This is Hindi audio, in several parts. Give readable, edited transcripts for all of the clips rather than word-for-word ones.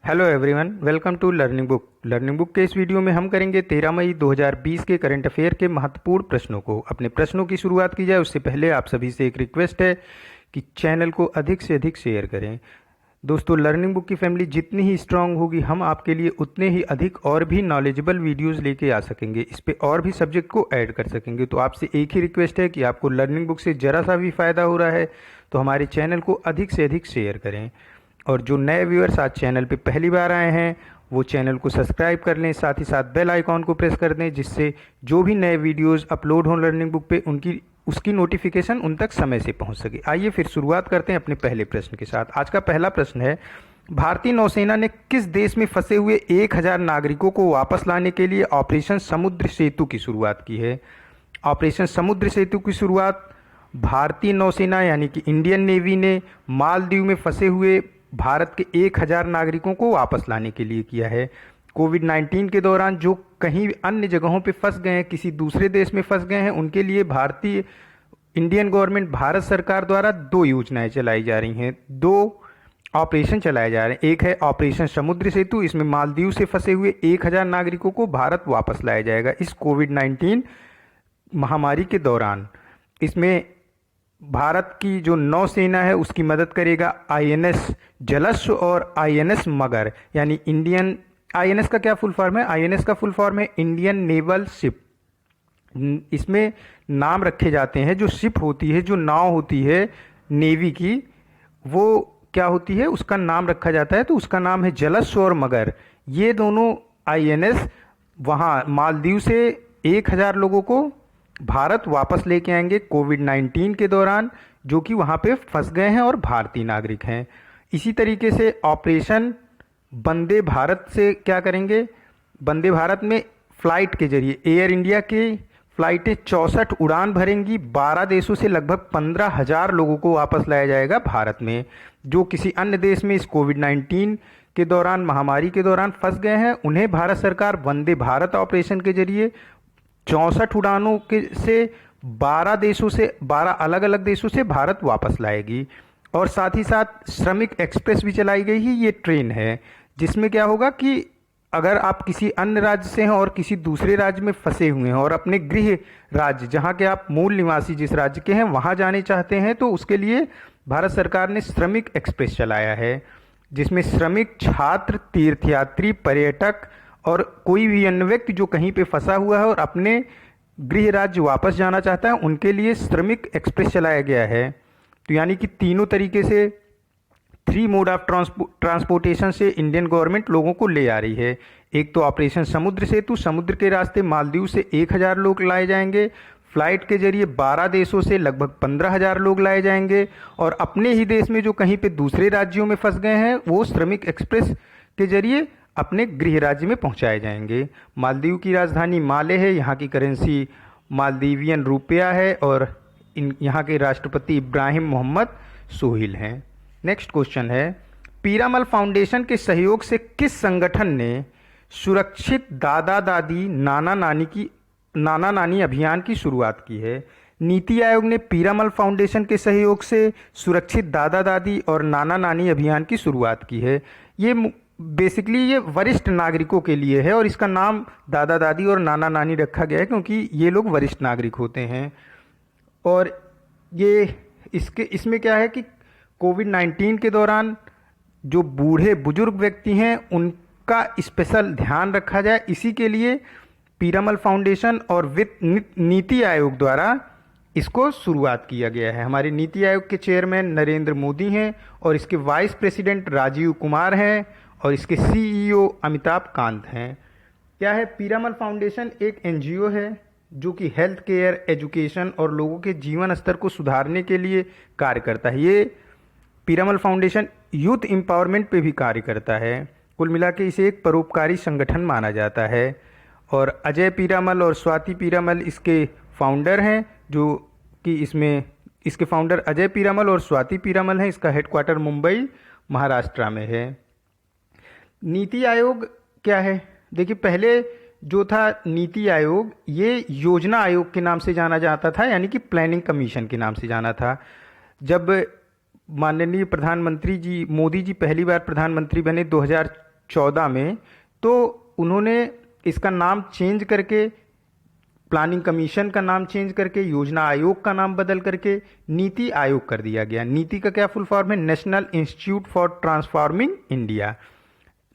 Hello everyone, welcome to learning book. Learning book के इस वीडियो में हम करेंगे 13 मई 2020 के करंट अफेयर के महत्वपूर्ण प्रश्नों को। अपने प्रश्नों की शुरुआत की जाए उससे पहले आप सभी से एक रिक्वेस्ट है कि चैनल को अधिक से अधिक शेयर करें। दोस्तों, लर्निंग बुक की फैमिली जितनी ही स्ट्रांग होगी, हम आपके लिए उतने ही अधिक और भी नॉलेजेबल वीडियोस लेके आ सकेंगे, इस पे और भी सब्जेक्ट को ऐड कर सकेंगे। तो आपसे एक ही रिक्वेस्ट है कि आपको लर्निंग बुक से ज़रा सा भी फ़ायदा हो रहा है तो हमारे चैनल को अधिक से अधिक शेयर करें। और जो नए व्यूअर्स आज चैनल पे पहली बार आए हैं वो चैनल को सब्सक्राइब कर लें, साथ ही साथ बेल आइकॉन को प्रेस कर दें, जिससे जो भी नए वीडियोस अपलोड हों लर्निंग बुक पे उसकी नोटिफिकेशन उन तक समय से पहुंच सके। आइए फिर शुरुआत करते हैं अपने पहले प्रश्न के साथ। आज का पहला प्रश्न है, भारतीय नौसेना ने किस देश में फंसे हुए 1000 नागरिकों को वापस लाने के लिए ऑपरेशन समुद्र सेतु की शुरुआत की है? ऑपरेशन समुद्र सेतु की शुरुआत भारतीय नौसेना यानी कि इंडियन नेवी ने मालदीव में फंसे हुए भारत के 1000 नागरिकों को वापस लाने के लिए किया है। कोविड-19 के दौरान जो कहीं अन्य जगहों पे फंस गए हैं, किसी दूसरे देश में फंस गए हैं, उनके लिए इंडियन गवर्नमेंट, भारत सरकार द्वारा 2 योजनाएं चलाई जा रही हैं, 2 ऑपरेशन चलाए जा रहे हैं। एक है ऑपरेशन समुद्र सेतु, इसमें मालदीव से फंसे हुए 1000 नागरिकों को भारत वापस लाया जाएगा इस कोविड-19 महामारी के दौरान। इसमें भारत की जो नौसेना है उसकी मदद करेगा आईएनएस जलस्व और आईएनएस मगर, यानी इंडियन आईएनएस का क्या फुल फॉर्म है? आईएनएस का फुल फॉर्म है इंडियन नेवल शिप। इसमें नाम रखे जाते हैं, जो शिप होती है, जो नाव होती है नेवी की, वो क्या होती है, उसका नाम रखा जाता है, तो उसका नाम है जलस्व और मगर। ये दोनों आईएनएस वहाँ मालदीव से 1000 लोगों को भारत वापस लेके आएंगे कोविड-19 के दौरान, जो कि वहाँ पे फंस गए हैं और भारतीय नागरिक हैं। इसी तरीके से ऑपरेशन वंदे भारत से क्या करेंगे? वंदे भारत में फ्लाइट के जरिए एयर इंडिया के फ्लाइटें 64 उड़ान भरेंगी, 12 देशों से लगभग 15,000 लोगों को वापस लाया जाएगा भारत में, जो किसी अन्य देश में इस कोविड-19 के दौरान, महामारी के दौरान फंस गए हैं। उन्हें भारत सरकार वंदे भारत ऑपरेशन के जरिए 64 उड़ानों के से 12 अलग अलग देशों से भारत वापस लाएगी। और साथ ही साथ श्रमिक एक्सप्रेस भी चलाई गई है। ये ट्रेन है जिसमें क्या होगा कि अगर आप किसी अन्य राज्य से हैं और किसी दूसरे राज्य में फंसे हुए हैं और अपने गृह राज्य, जहां के आप मूल निवासी जिस राज्य के हैं, वहां जाने चाहते हैं, तो उसके लिए भारत सरकार ने श्रमिक एक्सप्रेस चलाया है, जिसमें श्रमिक, छात्र, तीर्थयात्री, पर्यटक और कोई भी अन्य व्यक्ति जो कहीं पे फंसा हुआ है और अपने गृह राज्य वापस जाना चाहता है, उनके लिए श्रमिक एक्सप्रेस चलाया गया है। तो यानी कि तीनों तरीके से 3 मोड ऑफ ट्रांसपोर्टेशन से इंडियन गवर्नमेंट लोगों को ले आ रही है। एक तो ऑपरेशन समुद्र सेतु, समुद्र के रास्ते मालदीव से 1000 लोग लाए जाएंगे, फ्लाइट के जरिए 12 देशों से लगभग 15,000 लोग लाए जाएंगे, और अपने ही देश में जो कहीं पे दूसरे राज्यों में फंस गए हैं वो श्रमिक एक्सप्रेस के जरिए अपने गृह राज्य में पहुंचाए जाएंगे। मालदीव की राजधानी माले है, यहाँ की करेंसी मालदीवियन रुपया है, और यहाँ के राष्ट्रपति इब्राहिम मोहम्मद सोहिल हैं। नेक्स्ट क्वेश्चन है, पीरामल फाउंडेशन के सहयोग से किस संगठन ने सुरक्षित दादा दादी नाना नानी अभियान की शुरुआत की है? नीति आयोग ने पीरामल फाउंडेशन के सहयोग से सुरक्षित दादा दादी और नाना नानी अभियान की शुरुआत की है। ये बेसिकली ये वरिष्ठ नागरिकों के लिए है, और इसका नाम दादा दादी और नाना नानी रखा गया है क्योंकि ये लोग वरिष्ठ नागरिक होते हैं। और ये इसमें क्या है कि कोविड-19 के दौरान जो बूढ़े बुजुर्ग व्यक्ति हैं उनका स्पेशल ध्यान रखा जाए, इसी के लिए पीरामल फाउंडेशन और नीति आयोग द्वारा इसको शुरुआत किया गया है। हमारे नीति आयोग के चेयरमैन नरेंद्र मोदी हैं, और इसके वाइस प्रेसिडेंट राजीव कुमार हैं, और इसके सीईओ अमिताभ कांत हैं। क्या है? पीरामल फाउंडेशन एक एनजीओ है जो कि हेल्थ केयर, एजुकेशन और लोगों के जीवन स्तर को सुधारने के लिए कार्य करता है। ये पीरामल फाउंडेशन यूथ एम्पावरमेंट पे भी कार्य करता है। कुल मिला के इसे एक परोपकारी संगठन माना जाता है। और अजय पीरामल और स्वाति पीरामल इसके फाउंडर हैं, जो कि इसके फाउंडर अजय पीरामल और स्वाति पीरामल हैं। इसका हेडक्वार्टर मुंबई, महाराष्ट्र में है। नीति आयोग क्या है? देखिए, पहले जो था नीति आयोग, ये योजना आयोग के नाम से जाना जाता था, यानी कि प्लानिंग कमीशन के नाम से जाना था। जब माननीय प्रधानमंत्री जी मोदी जी पहली बार प्रधानमंत्री बने 2014 में, तो उन्होंने इसका नाम चेंज करके, प्लानिंग कमीशन का नाम चेंज करके, योजना आयोग का नाम बदल करके नीति आयोग कर दिया गया। नीति का क्या फुल फॉर्म है? National institute for transforming India.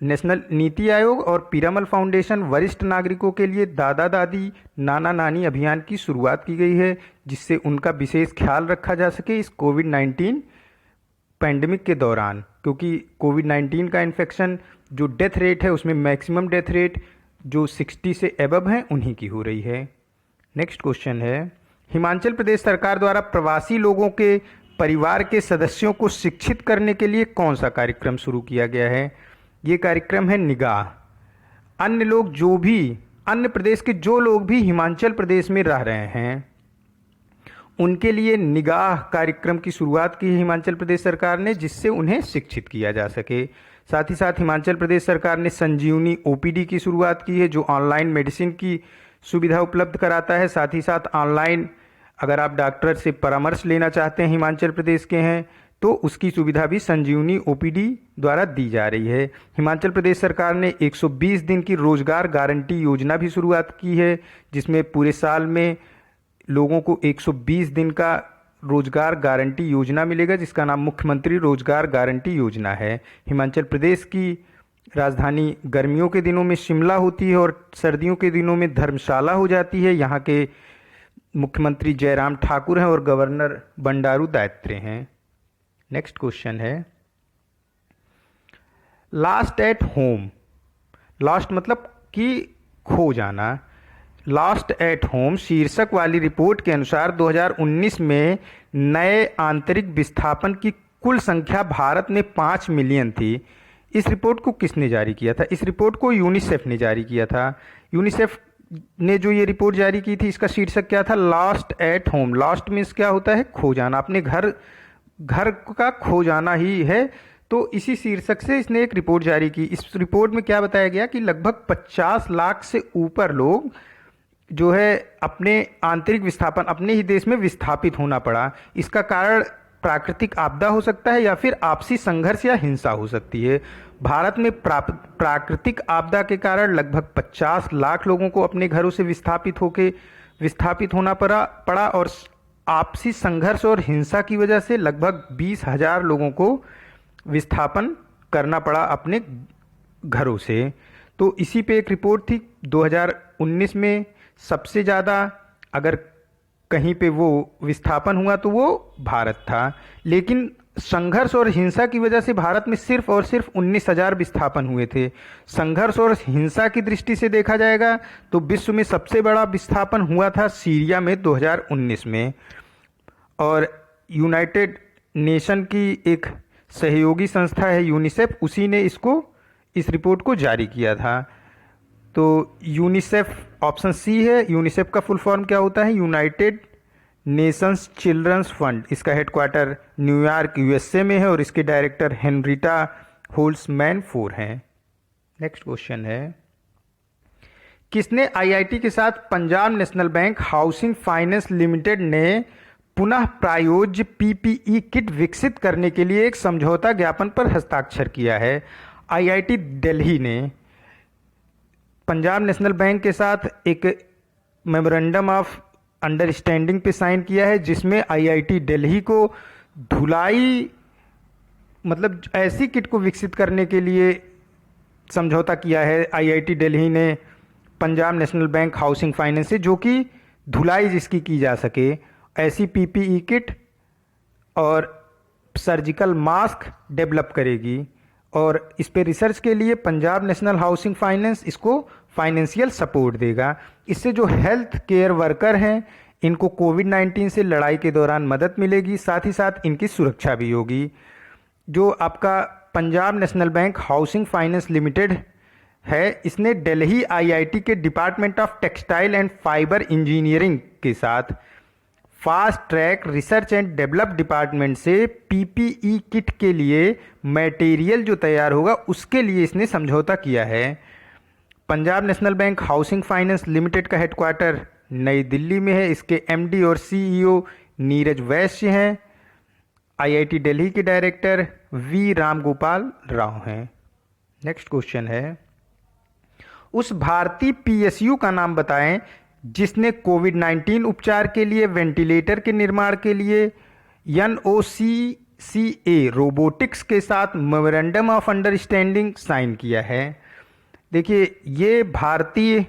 National NITI Aayog और पीरामल फाउंडेशन वरिष्ठ नागरिकों के लिए दादा दादी नाना नानी अभियान की शुरुआत की गई है, जिससे उनका विशेष ख्याल रखा जा सके इस कोविड-19 पैंडेमिक के दौरान, क्योंकि कोविड-19 का इन्फेक्शन जो डेथ रेट है उसमें मैक्सिमम डेथ रेट जो 60 से एबव हैं उन्हीं की हो रही है। नेक्स्ट क्वेश्चन है, हिमाचल प्रदेश सरकार द्वारा प्रवासी लोगों के परिवार के सदस्यों को शिक्षित करने के लिए कौन सा कार्यक्रम शुरू किया गया है? ये कार्यक्रम है निगाह। अन्य प्रदेश के जो लोग भी हिमाचल प्रदेश में रह रहे हैं उनके लिए निगाह कार्यक्रम की शुरुआत की है हिमाचल प्रदेश सरकार ने, जिससे उन्हें शिक्षित किया जा सके। साथ ही साथ हिमाचल प्रदेश सरकार ने संजीवनी ओपीडी की शुरुआत की है, जो ऑनलाइन मेडिसिन की सुविधा उपलब्ध कराता है। साथ ही साथ ऑनलाइन अगर आप डॉक्टर से परामर्श लेना चाहते हैं, हिमाचल प्रदेश के हैं, तो उसकी सुविधा भी संजीवनी ओपीडी द्वारा दी जा रही है। हिमाचल प्रदेश सरकार ने 120 दिन की रोजगार गारंटी योजना भी शुरुआत की है, जिसमें पूरे साल में लोगों को 120 दिन का रोजगार गारंटी योजना मिलेगा, जिसका नाम मुख्यमंत्री रोजगार गारंटी योजना है। हिमाचल प्रदेश की राजधानी गर्मियों के दिनों में शिमला होती है और सर्दियों के दिनों में धर्मशाला हो जाती है। यहाँ के मुख्यमंत्री जयराम ठाकुर हैं और गवर्नर बंडारू दत्तात्रेय हैं। नेक्स्ट क्वेश्चन है, लास्ट एट होम। लास्ट मतलब कि खो जाना। लास्ट एट होम शीर्षक वाली रिपोर्ट के अनुसार 2019 में नए आंतरिक विस्थापन की कुल संख्या भारत में 5 मिलियन थी। इस रिपोर्ट को किसने जारी किया था? इस रिपोर्ट को यूनिसेफ ने जारी किया था। यूनिसेफ ने जो ये रिपोर्ट जारी की थी, इसका शीर्षक क्या था? Last at home. Last means क्या होता है? खो जाना, अपने घर का खो जाना ही है। तो इसी शीर्षक से इसने एक रिपोर्ट जारी की। इस रिपोर्ट में क्या बताया गया कि लगभग 50 लाख से ऊपर लोग जो है अपने आंतरिक विस्थापन, अपने ही देश में विस्थापित होना पड़ा। इसका कारण प्राकृतिक आपदा हो सकता है या फिर आपसी संघर्ष या हिंसा हो सकती है। भारत में प्राकृतिक आपदा के कारण लगभग 50 लाख लोगों को अपने घरों से विस्थापित होना पड़ा और आपसी संघर्ष और हिंसा की वजह से लगभग 20,000 लोगों को विस्थापन करना पड़ा अपने घरों से। तो इसी पे एक रिपोर्ट थी। 2019 में सबसे ज़्यादा अगर कहीं पे वो विस्थापन हुआ तो वो भारत था, लेकिन संघर्ष और हिंसा की वजह से भारत में सिर्फ और सिर्फ 19,000 विस्थापन हुए थे। संघर्ष और हिंसा की दृष्टि से देखा जाएगा तो विश्व में सबसे बड़ा विस्थापन हुआ था सीरिया में 2019 में, और यूनाइटेड नेशन की एक सहयोगी संस्था है यूनिसेफ, उसी ने इस रिपोर्ट को जारी किया था। तो यूनिसेफ ऑप्शन सी है। यूनिसेफ का फुल फॉर्म क्या होता है? United Nations children's fund. इसका हेडक्वार्टर न्यूयॉर्क यूएसए में है और इसके डायरेक्टर हेनरिटा होल्समैन 4 हैं। नेक्स्ट क्वेश्चन है, किसने आईआईटी के साथ Punjab national bank housing finance limited ने पुनः प्रायोज्य पीपीई किट विकसित करने के लिए एक समझौता ज्ञापन पर हस्ताक्षर किया है? आईआईटी दिल्ली ने पंजाब नेशनल बैंक के साथ एक मेमोरेंडम ऑफ अंडरस्टैंडिंग पे साइन किया है, जिसमें आईआईटी दिल्ली को धुलाई मतलब ऐसी किट को विकसित करने के लिए समझौता किया है आईआईटी दिल्ली ने Punjab national bank housing finance से, जो कि धुलाई जिसकी की जा सके, ऐसी पीपीई किट और सर्जिकल मास्क डेवलप करेगी। और इस पे रिसर्च के लिए पंजाब नेशनल हाउसिंग फाइनेंस इसको फाइनेंशियल सपोर्ट देगा। इससे जो हेल्थ केयर वर्कर हैं इनको कोविड-19 से लड़ाई के दौरान मदद मिलेगी, साथ ही साथ इनकी सुरक्षा भी होगी। जो आपका Punjab national bank housing finance limited है, इसने दिल्ली आईआईटी के department of textile and fibre engineering के साथ fast track research and develop department से पीपीई किट के लिए मटेरियल जो तैयार होगा उसके लिए इसने समझौता किया है। Punjab national bank housing finance limited का हेडक्वार्टर नई दिल्ली में है। इसके एमडी और सीईओ नीरज वैश्य हैं। आईआईटी दिल्ली के डायरेक्टर वी राम गोपाल राव हैं। नेक्स्ट क्वेश्चन है, उस भारतीय पीएसयू का नाम बताएं जिसने कोविड-19 उपचार के लिए वेंटिलेटर के निर्माण के लिए NOCCA रोबोटिक्स के साथ मेमोरेंडम ऑफ अंडरस्टैंडिंग साइन किया है। देखिए, ये भारतीय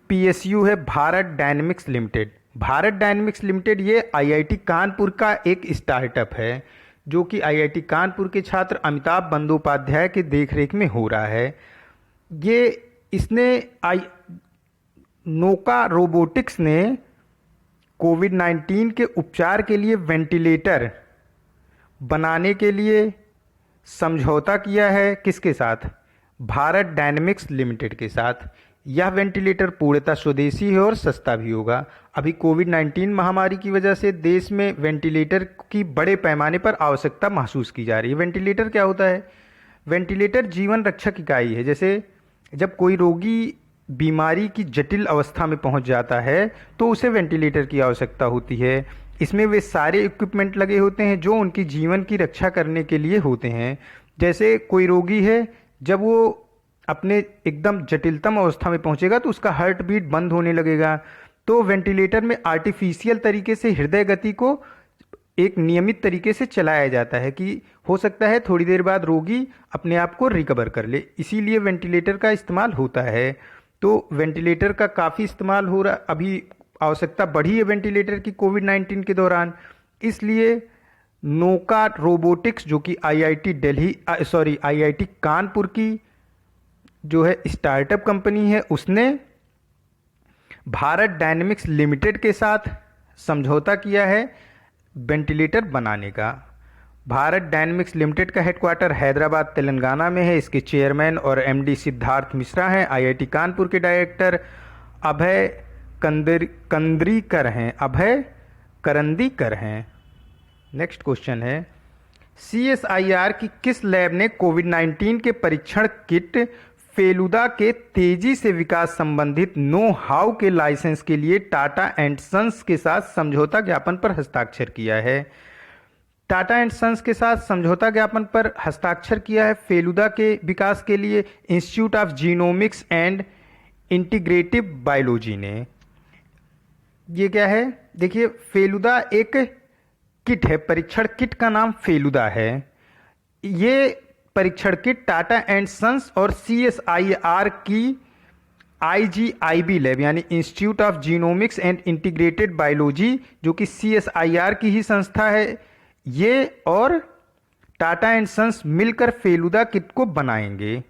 पीएसयू है Bharat dynamics limited. Bharat dynamics limited ये आईआईटी कानपुर का एक स्टार्टअप है जो कि आईआईटी कानपुर के छात्र अमिताभ बंदोपाध्याय के देखरेख में हो रहा है। इसने नोका रोबोटिक्स ने कोविड-19 के उपचार के लिए वेंटिलेटर बनाने के लिए समझौता किया है। किसके साथ? भारत डायनेमिक्स लिमिटेड के साथ। यह वेंटिलेटर पूर्णतः स्वदेशी है और सस्ता भी होगा। अभी कोविड-19 महामारी की वजह से देश में वेंटिलेटर की बड़े पैमाने पर आवश्यकता महसूस की जा रही है। वेंटिलेटर क्या होता है? वेंटिलेटर जीवन रक्षक इकाई है। जैसे जब कोई रोगी बीमारी की जटिल अवस्था में पहुंच जाता है तो उसे वेंटिलेटर की आवश्यकता होती है। इसमें वे सारे इक्विपमेंट लगे होते हैं जो उनकी जीवन की रक्षा करने के लिए होते हैं। जैसे कोई रोगी है, जब वो अपने एकदम जटिलतम अवस्था में पहुंचेगा तो उसका हार्ट बीट बंद होने लगेगा, तो वेंटिलेटर में आर्टिफिशियल तरीके से हृदय गति को एक नियमित तरीके से चलाया जाता है कि हो सकता है थोड़ी देर बाद रोगी अपने आप को रिकवर कर ले। इसीलिए वेंटिलेटर का इस्तेमाल होता है। तो वेंटिलेटर का काफ़ी इस्तेमाल हो रहा, अभी आवश्यकता बढ़ी है वेंटिलेटर की कोविड-19 के दौरान। इसलिए नोका रोबोटिक्स जो कि आईआईटी कानपुर की जो है स्टार्टअप कंपनी है, उसने भारत डायनेमिक्स लिमिटेड के साथ समझौता किया है वेंटिलेटर बनाने का। भारत डायनेमिक्स लिमिटेड का हेडक्वार्टर हैदराबाद तेलंगाना में है। इसके चेयरमैन और एमडी सिद्धार्थ मिश्रा हैं। आईआईटी कानपुर के डायरेक्टर अभय करंदीकर हैं। नेक्स्ट क्वेश्चन है, सीएसआईआर की किस लैब ने कोविड-19 के परीक्षण किट फेलुदा के तेजी से विकास संबंधित नो हाउ के लाइसेंस के लिए टाटा एंड सन्स के साथ समझौता ज्ञापन पर हस्ताक्षर किया है? टाटा एंड सन्स के साथ समझौता ज्ञापन पर हस्ताक्षर किया है फेलुदा के विकास के लिए institute of genomics and integrative biology ने। ये क्या है? देखिए, फेलुदा एक किट है, परीक्षण किट का नाम फेलुदा है। ये परीक्षण किट टाटा एंड सन्स और सीएसआईआर की आईजीआईबी लैब यानी institute of genomics and integrated biology जो कि सीएसआईआर की ही संस्था है, ये और टाटा एंड सन्स मिलकर फेलुदा किट को बनाएंगे।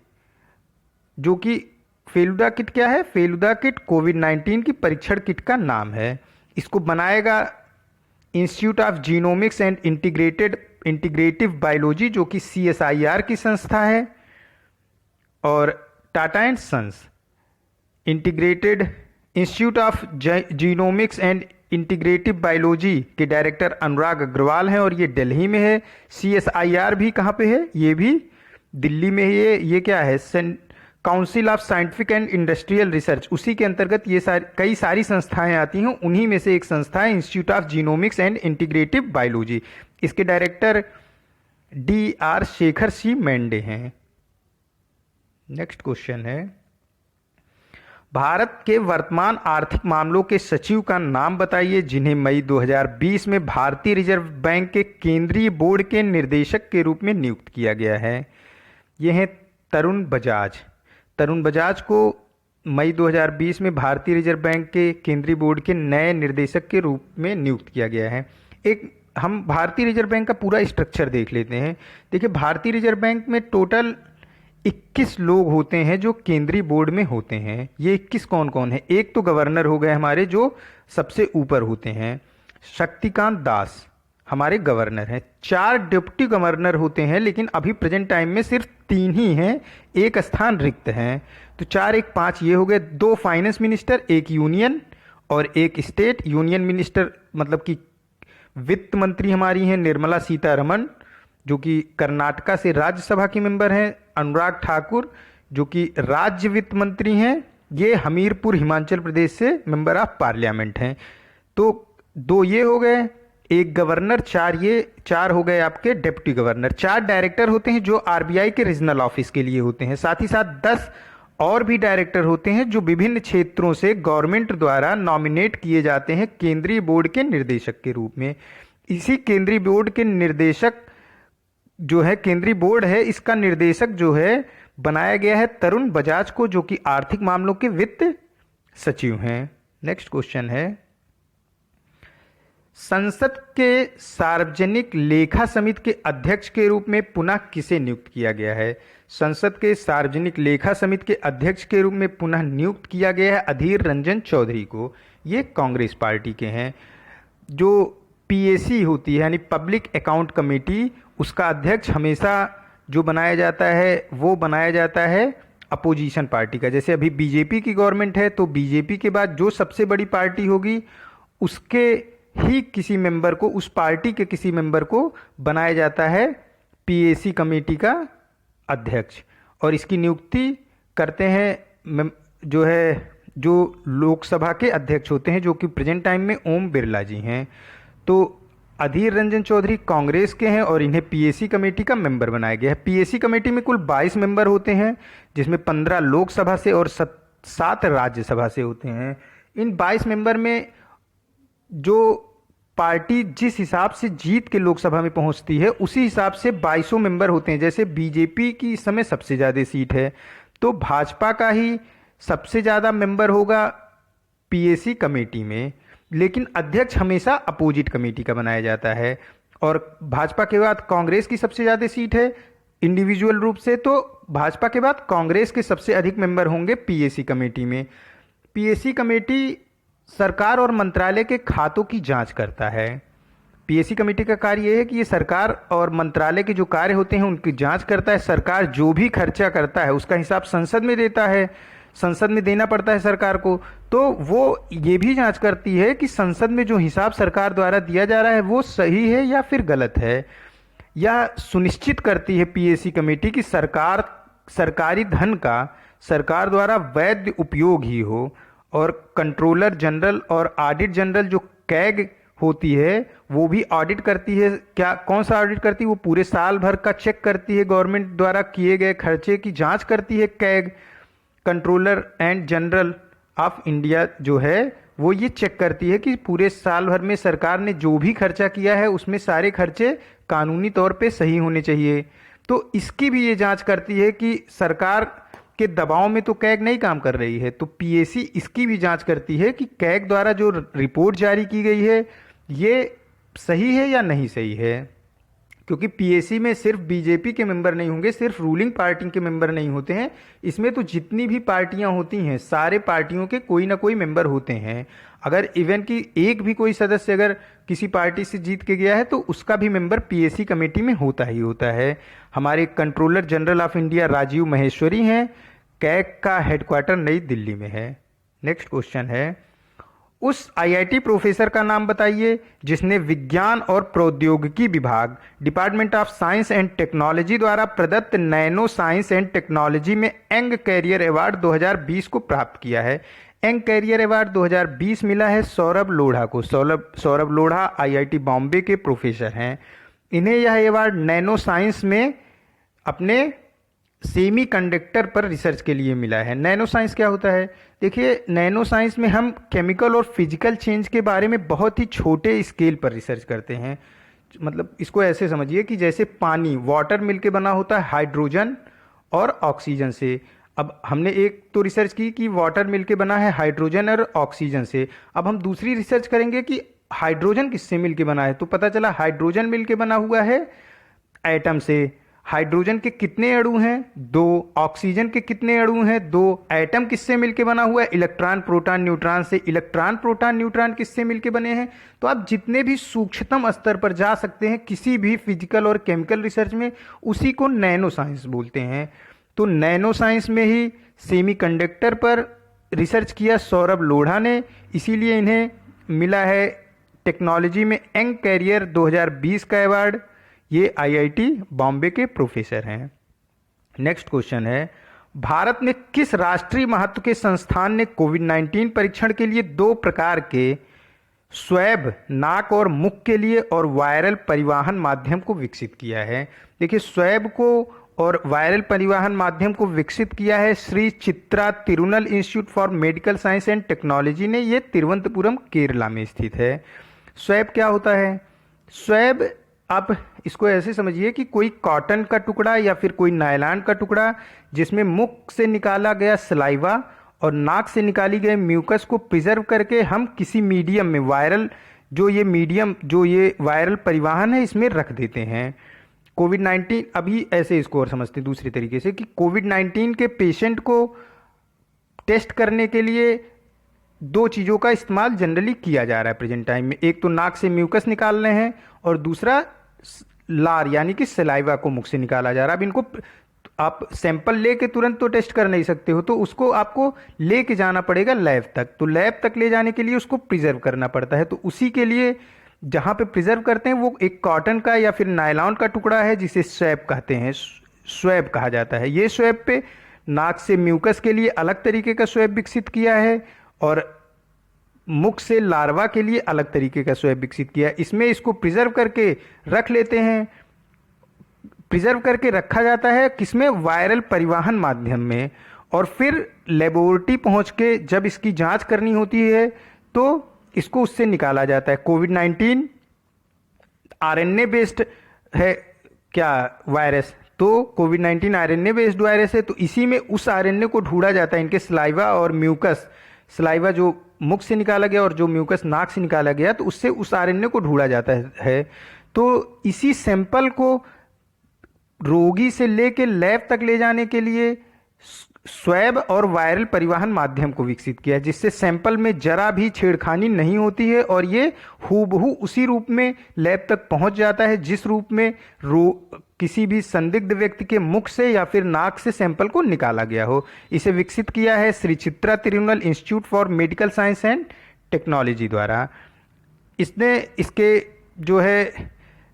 जो कि फेलुदा किट क्या है? फेलुदा किट कोविड-19 की परीक्षण किट का नाम है। इसको बनाएगा institute of genomics and integrative biology जो कि सीएसआईआर की संस्था है, और Tata and sons integrated institute of genomics and integrative biology के डायरेक्टर अनुराग अग्रवाल हैं और ये दिल्ली में है। सीएसआईआर भी कहाँ पे है? ये भी दिल्ली में है। ये क्या है? Council of scientific and industrial research, उसी के अंतर्गत ये कई सारी संस्थाएं आती हैं। उन्हीं में से एक संस्था है institute of genomics and integrative biology. इसके डायरेक्टर DR शेखर सी मेंडे हैं। नेक्स्ट क्वेश्चन है, भारत के वर्तमान आर्थिक मामलों के सचिव का नाम बताइए जिन्हें मई 2020 में भारतीय रिजर्व बैंक के केंद्रीय बोर्ड के निर्देशक के रूप में नियुक्त किया गया है। ये हैं तरुण बजाज। तरुण बजाज को मई 2020 में भारतीय रिजर्व बैंक के केंद्रीय बोर्ड के नए निर्देशक के रूप में नियुक्त किया गया है। एक हम भारतीय रिजर्व बैंक का पूरा स्ट्रक्चर देख लेते हैं। देखिए, भारतीय रिजर्व बैंक में टोटल 21 लोग होते हैं जो केंद्रीय बोर्ड में होते हैं। ये 21 कौन कौन है? एक तो गवर्नर हो गए हमारे जो सबसे ऊपर होते हैं, शक्तिकांत दास हमारे गवर्नर हैं। 4 डिप्टी गवर्नर होते हैं लेकिन अभी प्रेजेंट टाइम में सिर्फ 3 ही हैं, एक स्थान रिक्त हैं। तो 4 1 5 ये हो गए। 2 फाइनेंस मिनिस्टर, एक यूनियन और एक स्टेट। यूनियन मिनिस्टर मतलब कि वित्त मंत्री हमारी हैं निर्मला सीतारमण जो कि कर्नाटका से राज्यसभा की मेंबर हैं। अनुराग ठाकुर जो कि राज्य वित्त मंत्री हैं, ये हमीरपुर हिमाचल प्रदेश से मेंबर ऑफ पार्लियामेंट हैं। तो 2 ये हो गए। एक गवर्नर, चार, ये चार हो गए आपके डिप्टी गवर्नर। 4 डायरेक्टर होते हैं जो आरबीआई के रीजनल ऑफिस के लिए होते हैं। साथ ही साथ 10 और भी डायरेक्टर होते हैं जो विभिन्न क्षेत्रों से गवर्नमेंट द्वारा नॉमिनेट किए जाते हैं केंद्रीय बोर्ड के निर्देशक के रूप में। इसी केंद्रीय बोर्ड के निर्देशक जो है, केंद्रीय बोर्ड है, इसका निर्देशक जो है बनाया गया है तरुण बजाज को, जो कि आर्थिक मामलों के वित्त सचिव हैं। नेक्स्ट क्वेश्चन है, संसद के सार्वजनिक लेखा समिति के अध्यक्ष के रूप में पुनः किसे नियुक्त किया गया है? संसद के सार्वजनिक लेखा समिति के अध्यक्ष के रूप में पुनः नियुक्त किया गया है अधीर रंजन चौधरी को। ये कांग्रेस पार्टी के हैं। जो पीएसी होती है यानी पब्लिक अकाउंट कमेटी, उसका अध्यक्ष हमेशा जो बनाया जाता है वो बनाया जाता है अपोजिशन पार्टी का। जैसे अभी बीजेपी की गवर्नमेंट है तो बीजेपी के बाद जो सबसे बड़ी पार्टी होगी उसके ही किसी मेंबर को, उस पार्टी के किसी मेंबर को बनाया जाता है पीएसी कमेटी का अध्यक्ष। और इसकी नियुक्ति करते हैं जो लोकसभा के अध्यक्ष होते हैं, जो कि प्रेजेंट टाइम में ओम बिरला जी हैं। तो अधीर रंजन चौधरी कांग्रेस के हैं और इन्हें पीएसी कमेटी का मेंबर बनाया गया है। पीएसी कमेटी में कुल 22 मेंबर होते हैं, जिसमें 15 लोकसभा से और 7 राज्यसभा से होते हैं। इन 22 मेंबर में जो पार्टी जिस हिसाब से जीत के लोकसभा में पहुंचती है उसी हिसाब से 22 मेंबर होते हैं। जैसे बीजेपी की इस समय सबसे ज़्यादा सीट है तो भाजपा का ही सबसे ज़्यादा मेंबर होगा पीएसी कमेटी में, लेकिन अध्यक्ष हमेशा अपोजिट कमेटी का बनाया जाता है। और भाजपा के बाद कांग्रेस की सबसे ज़्यादा सीट है इंडिविजुअल रूप से, तो भाजपा के बाद कांग्रेस के सबसे अधिक मेंबर होंगे पीएसी कमेटी में। पीएसी कमेटी सरकार और मंत्रालय के खातों की जांच करता है। पीएसी कमेटी का कार्य यह है कि ये सरकार और मंत्रालय के जो कार्य होते हैं उनकी जांच करता है। सरकार जो भी खर्चा करता है उसका हिसाब संसद में देता है, संसद में देना पड़ता है सरकार को। तो वो ये भी जांच करती है कि संसद में जो हिसाब सरकार द्वारा दिया जा रहा है वो सही है या फिर गलत है। यह सुनिश्चित करती है पीएसी कमेटी कि सरकारी धन का सरकार द्वारा वैध उपयोग ही हो। और कंट्रोलर जनरल और ऑडिट जनरल जो कैग होती है वो भी ऑडिट करती है। क्या कौन सा ऑडिट करती है? वो पूरे साल भर का चेक करती है, गवर्नमेंट द्वारा किए गए खर्चे की जांच करती है। CAG, controller and general of India जो है वो ये चेक करती है कि पूरे साल भर में सरकार ने जो भी खर्चा किया है उसमें सारे खर्चे कानूनी तौर पे सही होने चाहिए। तो इसकी भी ये जांच करती है कि सरकार के दबाव में तो कैग नहीं काम कर रही है। तो पीएसी इसकी भी जांच करती है कि कैग द्वारा जो रिपोर्ट जारी की गई है ये सही है या नहीं सही है। क्योंकि पीएसी में सिर्फ बीजेपी के मेंबर नहीं होंगे, सिर्फ रूलिंग पार्टी के मेंबर नहीं होते हैं, इसमें तो जितनी भी पार्टियां होती हैं सारे पार्टियों के कोई ना कोई मेंबर होते हैं। अगर इवन की एक भी कोई सदस्य अगर किसी पार्टी से जीत के गया है तो उसका भी मेंबर पीएसी कमेटी में होता ही होता है। हमारे controller general of India Rajiv Maheshwari हैं। कैग का हेडक्वार्टर नई दिल्ली में है। नेक्स्ट क्वेश्चन है, उस आईआईटी प्रोफेसर का नाम बताइए जिसने विज्ञान और प्रौद्योगिकी विभाग, department of science and technology द्वारा प्रदत्त नैनो साइंस एंड टेक्नोलॉजी में यंग कैरियर अवार्ड 2020 को प्राप्त किया है। यंग कैरियर अवार्ड 2020 मिला है सौरभ लोढ़ा को। सौरभ लोढ़ा आईआईटी बॉम्बे के प्रोफेसर हैं। इन्हें यह अवार्ड नैनो साइंस में अपने सेमी कंडक्टर पर रिसर्च के लिए मिला है। नैनो साइंस क्या होता है? देखिए, नैनो साइंस में हम केमिकल और फिजिकल चेंज के बारे में बहुत ही छोटे स्केल पर रिसर्च करते हैं। मतलब इसको ऐसे समझिए कि जैसे पानी, वाटर मिलके बना होता है हाइड्रोजन और ऑक्सीजन से। अब हमने एक तो रिसर्च की कि वाटर मिलके बना है हाइड्रोजन और ऑक्सीजन से। अब हम दूसरी रिसर्च करेंगे कि हाइड्रोजन किससे मिलके बना है, तो पता चला हाइड्रोजन मिलके बना हुआ है एटम से। हाइड्रोजन के कितने अणु हैं? 2। ऑक्सीजन के कितने अणु हैं? 2। एटम किससे मिलके बना हुआ है? इलेक्ट्रॉन प्रोटॉन न्यूट्रॉन से। इलेक्ट्रॉन प्रोटॉन न्यूट्रॉन किससे मिलके बने हैं? तो आप जितने भी सूक्ष्मतम स्तर पर जा सकते हैं किसी भी फिजिकल और केमिकल रिसर्च में, उसी को नैनो साइंस बोलते हैं। तो नैनो साइंस में ही सेमीकंडक्टर पर रिसर्च किया सौरभ लोढ़ा ने, इसीलिए इन्हें मिला है टेक्नोलॉजी में यंग कैरियर 2020 का अवार्ड। ये आईआईटी बॉम्बे के प्रोफेसर हैं। नेक्स्ट क्वेश्चन है, भारत में किस राष्ट्रीय महत्व के संस्थान ने कोविड-19 परीक्षण के लिए 2 प्रकार के स्वैब नाक और मुख के लिए और वायरल परिवहन माध्यम को विकसित किया है। देखिए, स्वैब को और वायरल परिवहन माध्यम को विकसित किया है Shri Chitra Tirunal institute for medical science and technology ने। ये तिरुवनंतपुरम केरला में स्थित है। स्वैब क्या होता है? स्वैब, आप इसको ऐसे समझिए कि कोई कॉटन का टुकड़ा या फिर कोई नायलॉन का टुकड़ा जिसमें मुख से निकाला गया सलाइवा और नाक से निकाली गई म्यूकस को प्रिजर्व करके हम किसी मीडियम में वायरल जो ये वायरल परिवहन है इसमें रख देते हैं। कोविड-19, अभी ऐसे इसको और समझते हैं दूसरी तरीके से कि कोविड-19 के पेशेंट को टेस्ट करने के लिए दो चीज़ों का इस्तेमाल जनरली किया जा रहा है प्रेजेंट टाइम में। एक तो नाक से म्यूकस निकाल रहे हैं और दूसरा लार यानी कि सलाइवा को मुख से निकाला जा रहा है। अब इनको आप सैंपल लेके तुरंत तो टेस्ट कर नहीं सकते हो, तो उसको आपको लेके जाना पड़ेगा लैब तक। तो लैब तक ले जाने के लिए उसको प्रिजर्व करना पड़ता है। तो उसी के लिए जहाँ पे प्रिजर्व करते हैं वो एक कॉटन का या फिर नायलॉन का टुकड़ा है जिसे स्वैब कहते हैं, स्वैब कहा जाता है। ये स्वैब पे नाक से म्यूकस के लिए अलग तरीके का स्वैब विकसित किया है और मुख से लार्वा के लिए अलग तरीके का स्वैब विकसित किया है। इसमें इसको प्रिजर्व करके रख लेते हैं, प्रिजर्व करके रखा जाता है किसमें? वायरल परिवहन माध्यम में। और फिर लेबोरेटरी पहुंच के जब इसकी जांच करनी होती है तो इसको उससे निकाला जाता है। कोविड-19 आरएनए बेस्ड है क्या वायरस? तो कोविड-19 आरएनए बेस्ड वायरस है, तो इसी में उस आरएनए को ढूंढा जाता है। इनके सलाइवा और म्यूकस, सलाइवा जो मुख से निकाला गया और जो म्यूकस नाक से निकाला गया, तो उससे उस आरएनए को ढूंढा जाता है। तो इसी सैंपल को रोगी से लेके लैब तक ले जाने के लिए स्वैब और वायरल परिवहन माध्यम को विकसित किया है, जिससे सैंपल में जरा भी छेड़खानी नहीं होती है और ये हूबहू उसी रूप में लैब तक पहुंच जाता है जिस रूप में किसी भी संदिग्ध व्यक्ति के मुख से या फिर नाक से सैंपल को निकाला गया हो। इसे विकसित किया है Shri Chitra Tirunal institute for medical science and technology द्वारा।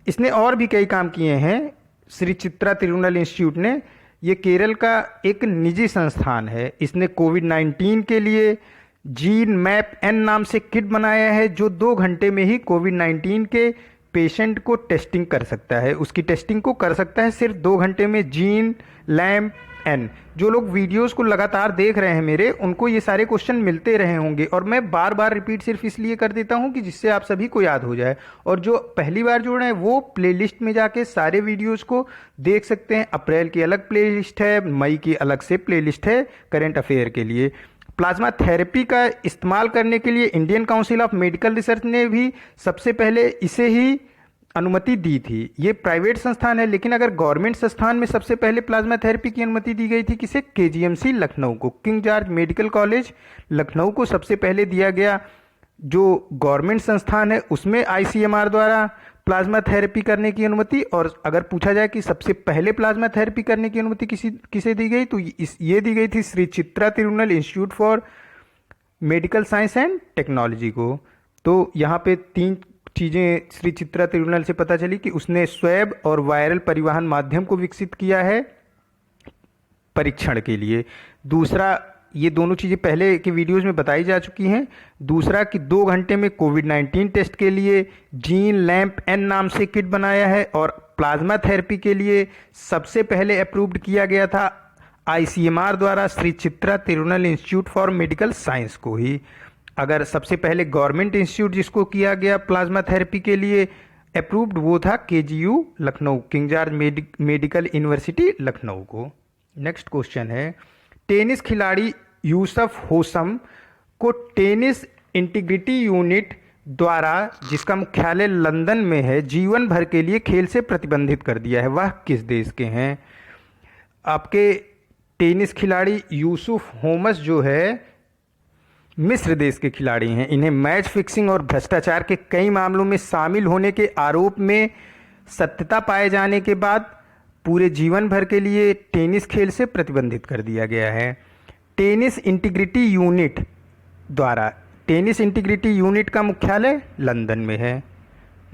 इसने और भी कई काम किए हैं। श्री चित्रा तिरुनल इंस्टीट्यूट ने, ये केरल का एक निजी संस्थान है। इसने कोविड-19 के लिए जीन मैप एन नाम से किट बनाया है जो 2 घंटे में ही कोविड-19 के पेशेंट को टेस्टिंग कर सकता है। उसकी टेस्टिंग को कर सकता है सिर्फ 2 घंटे में। जीन लैम्प एन, जो लोग वीडियोस को लगातार देख रहे हैं मेरे, उनको ये सारे क्वेश्चन मिलते रहे होंगे और मैं बार बार रिपीट सिर्फ इसलिए कर देता हूं कि जिससे आप सभी को याद हो जाए। और जो पहली बार जुड़ रहे हैं वो प्लेलिस्ट में जाके सारे वीडियोस को देख सकते हैं। अप्रैल की अलग प्लेलिस्ट है, मई की अलग से प्लेलिस्ट है करंट अफेयर के लिए। प्लाज्मा थेरेपी का इस्तेमाल करने के लिए Indian council of medical research ने भी सबसे पहले इसे ही अनुमति दी थी। ये प्राइवेट संस्थान है, लेकिन अगर गवर्नमेंट संस्थान में सबसे पहले प्लाज्मा थेरेपी की अनुमति दी गई थी किसे? केजीएमसी लखनऊ को, king George medical college Lucknow को सबसे पहले दिया गया। जो गवर्नमेंट संस्थान है उसमें आईसीएमआर द्वारा प्लाज्मा थेरेपी करने की अनुमति। और अगर पूछा जाए कि सबसे पहले प्लाज्मा थेरेपी करने की अनुमति किसे दी गई, तो ये दी गई थी Shri Chitra Tirunal institute for medical science and technology को। तो यहाँ पे 3 चीज़ें श्री चित्रा तिरुनल से पता चली कि उसने स्वैब और वायरल परिवहन माध्यम को विकसित किया है परीक्षण के लिए। दूसरा, ये दोनों चीज़ें पहले के वीडियोस में बताई जा चुकी हैं। दूसरा कि 2 घंटे में कोविड-19 टेस्ट के लिए जीन लैम्प एन नाम से किट बनाया है। और प्लाज्मा थेरेपी के लिए सबसे पहले अप्रूव्ड किया गया था आईसीएमआर द्वारा Shri Chitra Tirunal institute for medical science को ही। अगर सबसे पहले गवर्नमेंट इंस्टीट्यूट जिसको किया गया प्लाज्मा थेरेपी के लिए अप्रूव्ड वो था KGU Lucknow, King George medical university Lucknow को। नेक्स्ट क्वेश्चन है, टेनिस खिलाड़ी यूसुफ होसम को टेनिस इंटीग्रिटी यूनिट द्वारा, जिसका मुख्यालय लंदन में है, जीवन भर के लिए खेल से प्रतिबंधित कर दिया है। वह किस देश के हैं? आपके टेनिस खिलाड़ी यूसुफ होमस जो है मिस्र देश के खिलाड़ी हैं। इन्हें मैच फिक्सिंग और भ्रष्टाचार के कई मामलों में शामिल होने के आरोप में सत्यता पाए जाने के बाद पूरे जीवन भर के लिए टेनिस खेल से प्रतिबंधित कर दिया गया है। टेनिस इंटीग्रिटी यूनिट द्वारा, टेनिस इंटीग्रिटी यूनिट का मुख्यालय लंदन में है।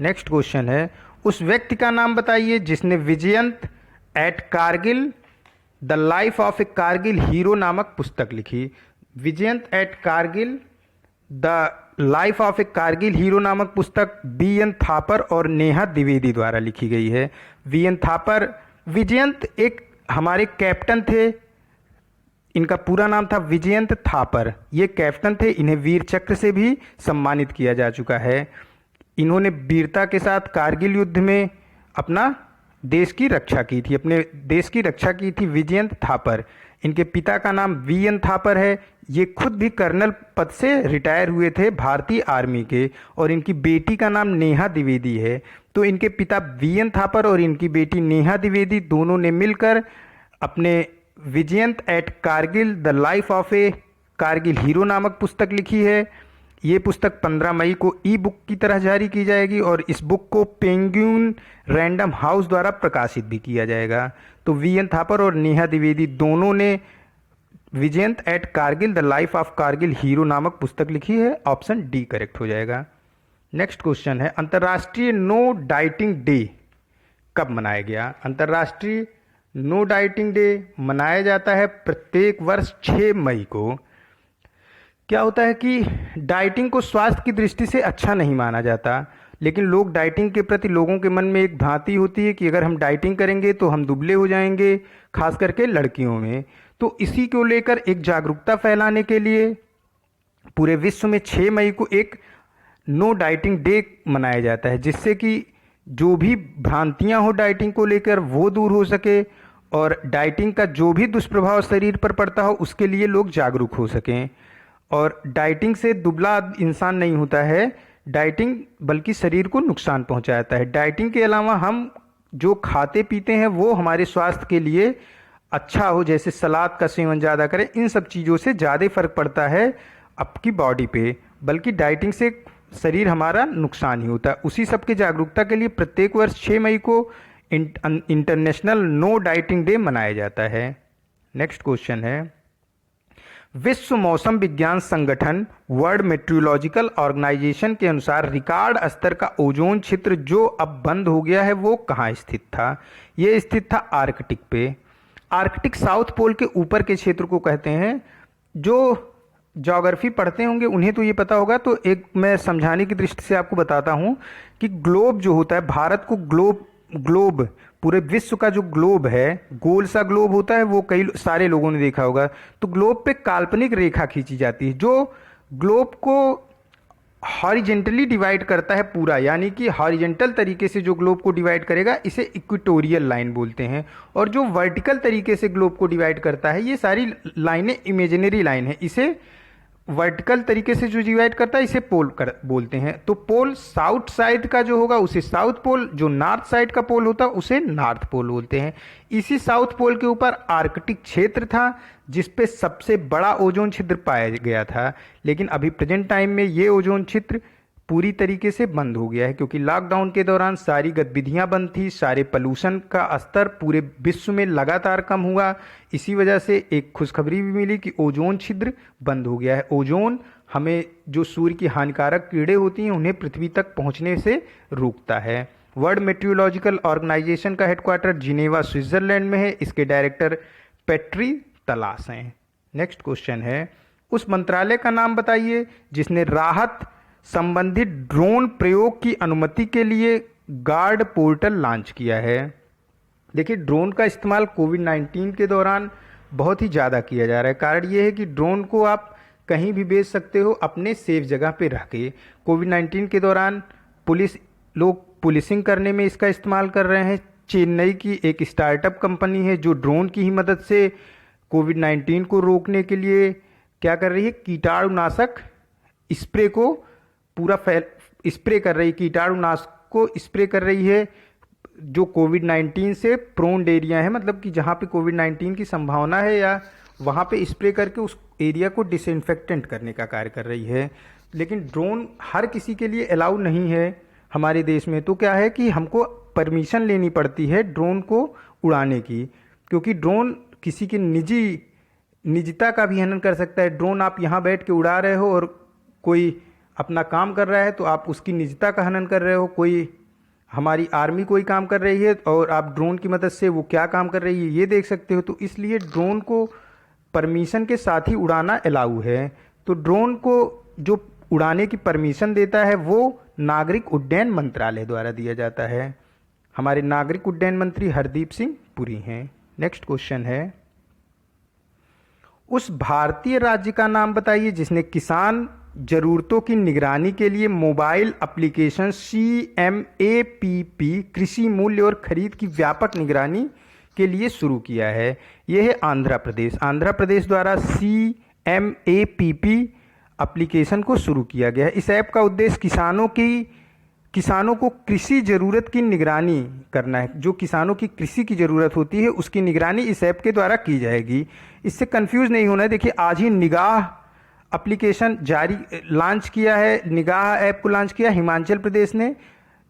नेक्स्ट क्वेश्चन है, उस व्यक्ति का नाम बताइए जिसने Vijyant at Kargil the life of a Kargil hero नामक पुस्तक लिखी। Vijyant at Kargil the life of a Kargil hero नामक पुस्तक बी.एन. थापर और नेहा द्विवेदी द्वारा लिखी गई है। वी.एन. थापर विजयंत एक हमारे कैप्टन थे, इनका पूरा नाम था विजयंत थापर। ये कैप्टन थे, इन्हें वीर चक्र से भी सम्मानित किया जा चुका है। इन्होंने वीरता के साथ कारगिल युद्ध में अपना देश की रक्षा की थी, अपने देश की रक्षा की थी विजयंत थापर। इनके पिता का नाम वी.एन. थापर है। ये खुद भी कर्नल पद से रिटायर हुए थे भारतीय आर्मी के, और इनकी बेटी का नाम नेहा द्विवेदी है। तो इनके पिता वी.एन. थापर और इनकी बेटी नेहा द्विवेदी दोनों ने मिलकर अपने Vijyant at Kargil the life of a Kargil hero नामक पुस्तक लिखी है। ये पुस्तक 15 मई को ई बुक की तरह जारी की जाएगी और इस बुक को पेंगुइन रैंडम हाउस द्वारा प्रकाशित भी किया जाएगा। तो वी.एन. थापर और नेहा द्विवेदी दोनों ने Vijyant at Kargil the life of Kargil hero नामक पुस्तक लिखी है। ऑप्शन डी करेक्ट हो जाएगा। नेक्स्ट क्वेश्चन है, अंतर्राष्ट्रीय नो डाइटिंग डे कब मनाया गया? अंतर्राष्ट्रीय नो डाइटिंग डे मनाया जाता है प्रत्येक वर्ष 6 मई को। क्या होता है कि डाइटिंग को स्वास्थ्य की दृष्टि से अच्छा नहीं माना जाता, लेकिन लोग डाइटिंग के प्रति लोगों के मन में एक भ्रांति होती है कि अगर हम डाइटिंग करेंगे तो हम दुबले हो जाएंगे, खास करके लड़कियों में। तो इसी को लेकर एक जागरूकता फैलाने के लिए पूरे विश्व में 6 मई को एक नो डाइटिंग डे मनाया जाता है, जिससे कि जो भी भ्रांतियां हो डाइटिंग को लेकर वो दूर हो सके और डाइटिंग का जो भी दुष्प्रभाव शरीर पर पड़ता हो उसके लिए लोग जागरूक हो सकें। और डाइटिंग से दुबला इंसान नहीं होता है, डाइटिंग बल्कि शरीर को नुकसान पहुंचाता है। डाइटिंग के अलावा हम जो खाते पीते हैं वो हमारे स्वास्थ्य के लिए अच्छा हो, जैसे सलाद का सेवन ज़्यादा करें, इन सब चीज़ों से ज़्यादा फर्क पड़ता है आपकी बॉडी पे, बल्कि डाइटिंग से शरीर हमारा नुकसान ही होता है। उसी सब की जागरूकता के लिए प्रत्येक वर्ष 6 मई को इंटरनेशनल नो डाइटिंग डे मनाया जाता है। नेक्स्ट क्वेश्चन है, विश्व मौसम विज्ञान संगठन वर्ल्ड मेट्रोलॉजिकल ऑर्गेनाइजेशन के अनुसार रिकॉर्ड स्तर का ओजोन क्षेत्र जो अब बंद हो गया है वो कहाँ स्थित था? ये स्थित था आर्कटिक पे। आर्कटिक साउथ पोल के ऊपर के क्षेत्र को कहते हैं। जो ज्योग्राफी पढ़ते होंगे उन्हें तो ये पता होगा, तो एक मैं समझाने की दृष्टि से आपको बताता हूँ कि ग्लोब जो होता है, भारत को ग्लोब पूरे विश्व का जो ग्लोब है, गोल सा ग्लोब होता है, वो कई सारे लोगों ने देखा होगा। तो ग्लोब पे काल्पनिक रेखा खींची जाती है जो ग्लोब को हॉरिजेंटली डिवाइड करता है पूरा, यानी कि हॉरिजेंटल तरीके से जो ग्लोब को डिवाइड करेगा इसे इक्वेटोरियल लाइन बोलते हैं। और जो वर्टिकल तरीके से ग्लोब को डिवाइड करता है, ये सारी लाइनें इमेजिनरी लाइन है। इसे वर्टिकल तरीके से जो डिवाइड करता है इसे पोल बोलते हैं। तो पोल साउथ साइड का जो होगा उसे साउथ पोल, जो नॉर्थ साइड का पोल होता है उसे नॉर्थ पोल बोलते हैं। इसी साउथ पोल के ऊपर आर्कटिक क्षेत्र था जिस पे सबसे बड़ा ओजोन छिद्र पाया गया था, लेकिन अभी प्रेजेंट टाइम में ये ओजोन छिद्र पूरी तरीके से बंद हो गया है, क्योंकि लॉकडाउन के दौरान सारी गतिविधियां बंद थी, सारे पोल्यूशन का स्तर पूरे विश्व में लगातार कम हुआ। इसी वजह से एक खुशखबरी भी मिली कि ओजोन छिद्र बंद हो गया है। ओजोन हमें जो सूर्य की हानिकारक किरणें होती हैं उन्हें पृथ्वी तक पहुंचने से रोकता है। वर्ल्ड मेट्रोलॉजिकल ऑर्गेनाइजेशन का हेडक्वार्टर जिनेवा स्विट्जरलैंड में है। इसके डायरेक्टर पेट्री तलास हैं। नेक्स्ट क्वेश्चन है, उस मंत्रालय का नाम बताइए जिसने राहत संबंधित ड्रोन प्रयोग की अनुमति के लिए गार्ड पोर्टल लॉन्च किया है। देखिए, ड्रोन का इस्तेमाल कोविड-19 के दौरान बहुत ही ज़्यादा किया जा रहा है। कारण ये है कि ड्रोन को आप कहीं भी भेज सकते हो अपने सेफ जगह पे रह के। कोविड-19 के दौरान लोग पुलिसिंग करने में इसका इस्तेमाल कर रहे हैं। चेन्नई की एक स्टार्टअप कंपनी है जो ड्रोन की ही मदद से कोविड-19 को रोकने के लिए क्या कर रही है, कीटाणुनाशक स्प्रे को पूरा स्प्रे कर रही है, कीटाणुनाशक को स्प्रे कर रही है जो कोविड-19 से प्रोन्ड एरिया है, मतलब कि जहाँ पे कोविड-19 की संभावना है या वहाँ पे स्प्रे करके उस एरिया को डिसइंफेक्टेंट करने का कार्य कर रही है। लेकिन ड्रोन हर किसी के लिए अलाउ नहीं है हमारे देश में। तो क्या है कि हमको परमिशन लेनी पड़ती है ड्रोन को उड़ाने की, क्योंकि ड्रोन किसी की निजता का भी हनन कर सकता है। ड्रोन आप यहाँ बैठ के उड़ा रहे हो और कोई अपना काम कर रहा है तो आप उसकी निजता का हनन कर रहे हो। कोई हमारी आर्मी कोई काम कर रही है और आप ड्रोन की मदद से वो क्या काम कर रही है ये देख सकते हो। तो इसलिए ड्रोन को परमिशन के साथ ही उड़ाना अलाउ है। तो ड्रोन को जो उड़ाने की परमिशन देता है वो नागरिक उड्डयन मंत्रालय द्वारा दिया जाता है। हमारे नागरिक उड्डयन मंत्री हरदीप सिंह पुरी हैं। नेक्स्ट क्वेश्चन है, उस भारतीय राज्य का नाम बताइए जिसने किसान जरूरतों की निगरानी के लिए मोबाइल एप्लीकेशन CMAPP कृषि मूल्य और खरीद की व्यापक निगरानी के लिए शुरू किया है। यह है आंध्र प्रदेश। आंध्र प्रदेश द्वारा CMAPP एप्लीकेशन को शुरू किया गया है। इस ऐप का उद्देश्य किसानों को कृषि जरूरत की निगरानी करना है। जो किसानों की कृषि की जरूरत होती है उसकी निगरानी इस ऐप के द्वारा की जाएगी। इससे कंफ्यूज नहीं होना है। देखिए, आज ही निगाह एप्लीकेशन लॉन्च किया है। निगाह ऐप को लॉन्च किया हिमाचल प्रदेश ने,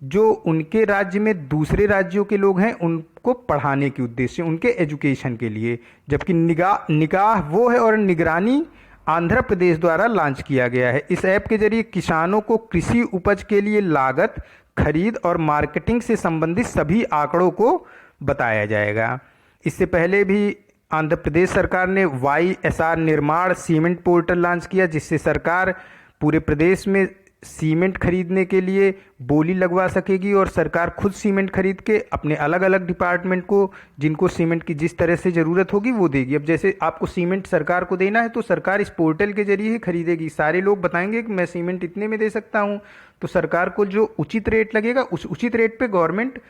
जो उनके राज्य में दूसरे राज्यों के लोग हैं उनको पढ़ाने के उद्देश्य, उनके एजुकेशन के लिए, जबकि निगाह वो है और निगरानी आंध्र प्रदेश द्वारा लॉन्च किया गया है। इस ऐप के जरिए किसानों को कृषि उपज के लिए लागत, खरीद और मार्केटिंग से संबंधित सभी आंकड़ों को बताया जाएगा। इससे पहले भी आंध्र प्रदेश सरकार ने YSR निर्माण सीमेंट पोर्टल लॉन्च किया, जिससे सरकार पूरे प्रदेश में सीमेंट खरीदने के लिए बोली लगवा सकेगी और सरकार खुद सीमेंट खरीद के अपने अलग अलग डिपार्टमेंट को, जिनको सीमेंट की जिस तरह से ज़रूरत होगी वो देगी। अब जैसे आपको सीमेंट सरकार को देना है तो सरकार इस पोर्टल के जरिए ही खरीदेगी। सारे लोग बताएंगे कि मैं सीमेंट इतने में दे सकता हूँ, तो सरकार को जो उचित रेट लगेगा उस उचित रेट पे गवर्नमेंट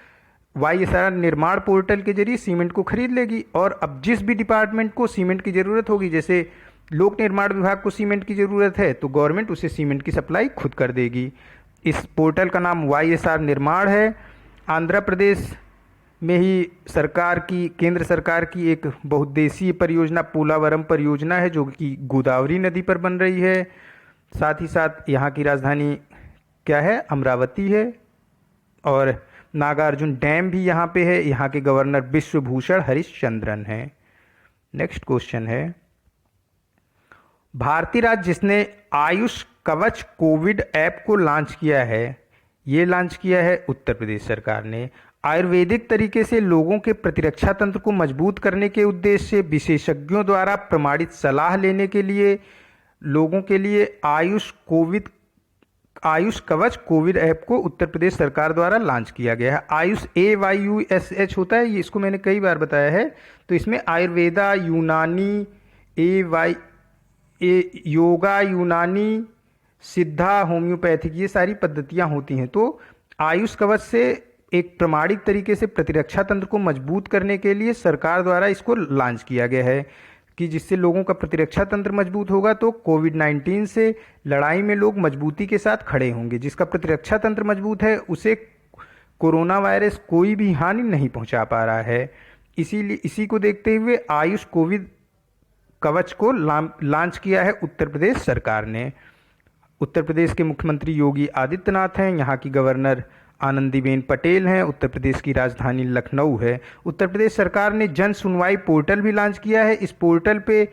YSR निर्माण पोर्टल के जरिए सीमेंट को खरीद लेगी। और अब जिस भी डिपार्टमेंट को सीमेंट की ज़रूरत होगी, जैसे लोक निर्माण विभाग को सीमेंट की ज़रूरत है तो गवर्नमेंट उसे सीमेंट की सप्लाई खुद कर देगी। इस पोर्टल का नाम YSR निर्माण है। आंध्र प्रदेश में ही केंद्र सरकार की एक बहुउद्देशीय परियोजना पोलावरम परियोजना है, जो कि गोदावरी नदी पर बन रही है। साथ ही साथ यहाँ की राजधानी क्या है, अमरावती है। और नागार्जुन डैम भी यहाँ पे है। यहाँ के गवर्नर विश्वभूषण हरिश्चंद्रन हैं। नेक्स्ट क्वेश्चन है, भारतीय राज्य जिसने आयुष कवच कोविड ऐप को लॉन्च किया है, ये लॉन्च किया है उत्तर प्रदेश सरकार ने। आयुर्वेदिक तरीके से लोगों के प्रतिरक्षा तंत्र को मजबूत करने के उद्देश्य से विशेषज्ञों द्वारा प्रमाणित सलाह लेने के लिए लोगों के लिए आयुष कवच कोविड ऐप को उत्तर प्रदेश सरकार द्वारा लॉन्च किया गया है। आयुष AYUSH होता है, ये इसको मैंने कई बार बताया है। तो इसमें आयुर्वेदा, यूनानी, योगा, यूनानी, सिद्धा, होम्योपैथिक, ये सारी पद्धतियां होती हैं। तो आयुष कवच से एक प्रमाणिक तरीके से प्रतिरक्षा तंत्र को मजबूत करने के लिए सरकार द्वारा इसको लॉन्च किया गया है, कि जिससे लोगों का प्रतिरक्षा तंत्र मजबूत होगा तो कोविड-19 से लड़ाई में लोग मजबूती के साथ खड़े होंगे। जिसका प्रतिरक्षा तंत्र मजबूत है उसे कोरोना वायरस कोई भी हानि नहीं पहुंचा पा रहा है। इसीलिए इसी को देखते हुए आयुष कोविड कवच को लॉन्च किया है उत्तर प्रदेश सरकार ने। उत्तर प्रदेश के मुख्यमंत्री योगी आदित्यनाथ हैं। यहाँ की गवर्नर आनंदीबेन पटेल हैं। उत्तर प्रदेश की राजधानी लखनऊ है। उत्तर प्रदेश सरकार ने जन सुनवाई पोर्टल भी लॉन्च किया है। इस पोर्टल पे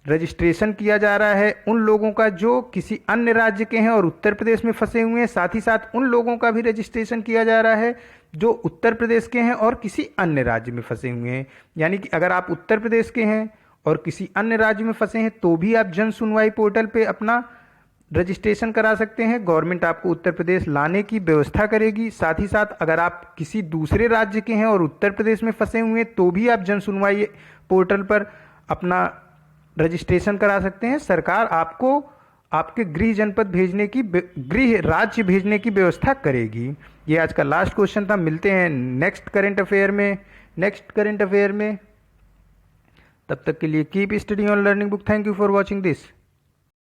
रजिस्ट्रेशन किया जा रहा है उन लोगों का जो किसी अन्य राज्य के हैं और उत्तर प्रदेश में फंसे हुए हैं। साथ ही साथ उन लोगों का भी रजिस्ट्रेशन किया जा रहा है जो उत्तर प्रदेश के हैं और किसी अन्य राज्य में फंसे हुए हैं। यानी कि अगर आप उत्तर प्रदेश के हैं और किसी अन्य राज्य में फंसे हैं तो भी आप जन सुनवाई पोर्टल पे अपना रजिस्ट्रेशन करा सकते हैं। गवर्नमेंट आपको उत्तर प्रदेश लाने की व्यवस्था करेगी। साथ ही साथ अगर आप किसी दूसरे राज्य के हैं और उत्तर प्रदेश में फंसे हुए हैं तो भी आप जन सुनवाई पोर्टल पर अपना रजिस्ट्रेशन करा सकते हैं। सरकार आपको आपके गृह राज्य भेजने की व्यवस्था करेगी। ये आज का लास्ट क्वेश्चन था। मिलते हैं नेक्स्ट करंट अफेयर में। तब तक के लिए keep study on learning book. Thank you for watching this.